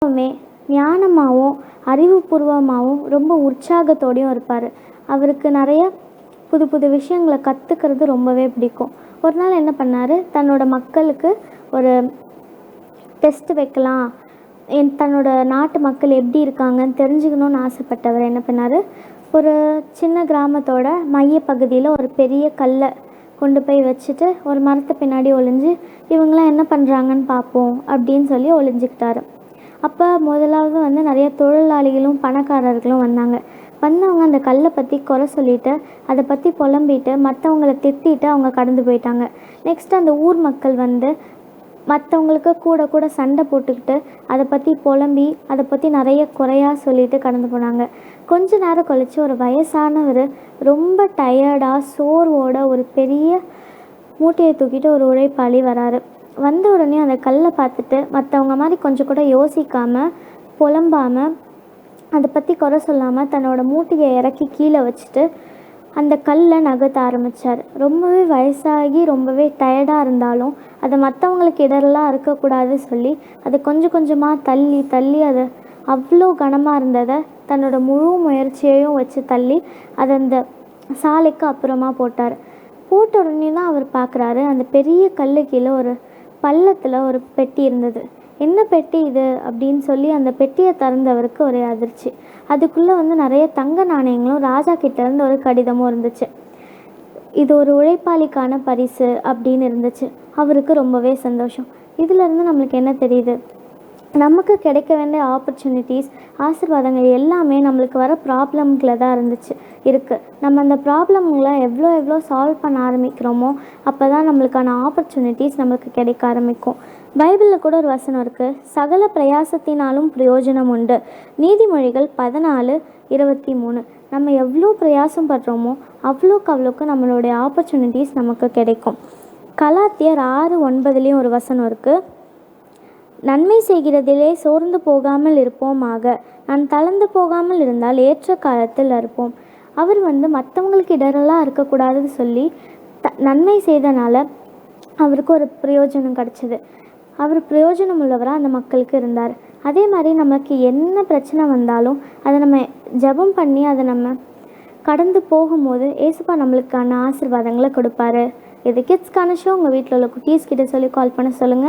எப்பவுமே ஞானமாகவும் அறிவுபூர்வமாகவும் ரொம்ப உற்சாகத்தோடையும் இருப்பார். அவருக்கு நிறைய புது புது விஷயங்களை கற்றுக்கிறது ரொம்பவே பிடிக்கும். ஒரு நாள் என்ன பண்ணார், தன்னோட மக்களுக்கு ஒரு டெஸ்ட் வைக்கலாம், தன்னோட நாட்டு மக்கள் எப்படி இருக்காங்கன்னு தெரிஞ்சுக்கணுன்னு ஆசைப்பட்டவர் என்ன பண்ணார், ஒரு சின்ன கிராமத்தோட மையப்பகுதியில் ஒரு பெரிய கல்லை கொண்டு போய் வச்சுட்டு ஒரு மரத்து பின்னாடி ஒளிஞ்சு இவங்களாம் என்ன பண்ணுறாங்கன்னு பார்ப்போம் அப்படின்னு சொல்லி ஒளிஞ்சிக்கிட்டாரு. அப்போ முதலாவது நிறைய தொழிலாளிகளும் பணக்காரர்களும் வந்தவங்க அந்த கல்லை பற்றி குறை சொல்லிவிட்டு அதை பற்றி புலம்பிட்டு மற்றவங்கள திட்டிட்டு அவங்க கடந்து போயிட்டாங்க. நெக்ஸ்ட் அந்த ஊர் மக்கள் மற்றவங்களுக்கு கூட கூட சண்டை போட்டுக்கிட்டு அதை பற்றி புலம்பி அதை பற்றி நிறைய குறையாக சொல்லிட்டு கடந்து போனாங்க. கொஞ்ச நேரம் கழித்து ஒரு வயசானவர் ரொம்ப டயர்டாக சோர்வோட ஒரு பெரிய மூட்டையை தூக்கிட்டு ஒரு உழைப்பாளி வராரு. வந்த உடனே அந்த கல்லை பார்த்துட்டு மற்றவங்க மாதிரி கொஞ்சம் கூட யோசிக்காமல் புலம்பாமல் அதை பற்றி குறை சொல்லாமல் தன்னோட மூட்டையை இறக்கி கீழே வச்சுட்டு அந்த கல்லை நகர்த்த ஆரம்பித்தார். ரொம்பவே வயசாகி ரொம்பவே டயர்டாக இருந்தாலும் அதை மற்றவங்களுக்கு இடரெல்லாம் இருக்கக்கூடாது சொல்லி அதை கொஞ்சம் கொஞ்சமாக தள்ளி தள்ளி அதை அவ்வளோ கனமாக இருந்ததை தன்னோட முழு முயற்சியையும் வச்சு தள்ளி அதை அந்த சாலைக்கு அப்புறமா போட்டார். போட்ட உடனே தான் அவர் பார்க்குறாரு, அந்த பெரிய கல்லு கீழே ஒரு பள்ளத்தில் ஒரு பெட்டி இருந்தது. என்ன பெட்டி இது அப்படின்னு சொல்லி அந்த பெட்டியை திறந்தவருக்கு ஒரே அதிர்ச்சி. அதுக்குள்ளே நிறைய தங்க நாணயங்களும் ராஜா கிட்டேருந்து ஒரு கடிதமும் இருந்துச்சு. இது ஒரு உழைப்பாளிக்கான பரிசு அப்படின்னு இருந்துச்சு. அவருக்கு ரொம்பவே சந்தோஷம். இதிலேருந்து நம்மளுக்கு என்ன தெரியுது, நமக்கு கிடைக்க வேண்டிய ஆப்பர்ச்சுனிட்டிஸ் ஆசீர்வாதங்கள் எல்லாமே நம்மளுக்கு வர ப்ராப்ளம்களை தான் இருக்குது. நம்ம அந்த ப்ராப்ளம்களை எவ்வளோ சால்வ் பண்ண ஆரம்பிக்கிறோமோ அப்போ தான் நம்மளுக்கான ஆப்பர்ச்சுனிட்டிஸ் நம்மளுக்கு கிடைக்க ஆரம்பிக்கும். பைபிளில் கூட ஒரு வசனம் இருக்குது, சகல பிரயாசத்தினாலும் பிரயோஜனம் உண்டு. நீதிமொழிகள் 14:23. நம்ம எவ்வளோ பிரயாசம் படுறோமோ அவ்வளோக்கு நம்மளுடைய ஆப்பர்ச்சுனிட்டிஸ் நமக்கு கிடைக்கும். கலாத்தியர் 6:9 ஒரு வசனம் இருக்குது, நன்மை செய்கிறதிலே சோர்ந்து போகாமல் இருப்போமாக, நான் தளர்ந்து போகாமல் இருந்தால் ஏற்ற காலத்தில் இருப்போம். அவர் மற்றவங்களுக்கு இடரெல்லாம் இருக்கக்கூடாதுன்னு சொல்லி நன்மை செய்தனால அவருக்கு ஒரு பிரயோஜனம் கிடச்சிது. அவர் பிரயோஜனம் உள்ளவராக அந்த மக்களுக்கு இருந்தார். அதே மாதிரி நமக்கு என்ன பிரச்சனை வந்தாலும் அதை நம்ம ஜெபம் பண்ணி அதை நம்ம கடந்து போகும்போது ஏசுப்பா நம்மளுக்கான ஆசீர்வாதங்களை கொடுப்பாரு. இது கிட்ஸ்க்கான ஷோ. உங்கள் வீட்டில் உள்ள குட்டீஸ் கிட்ட சொல்லி கால் பண்ண சொல்லுங்கள்.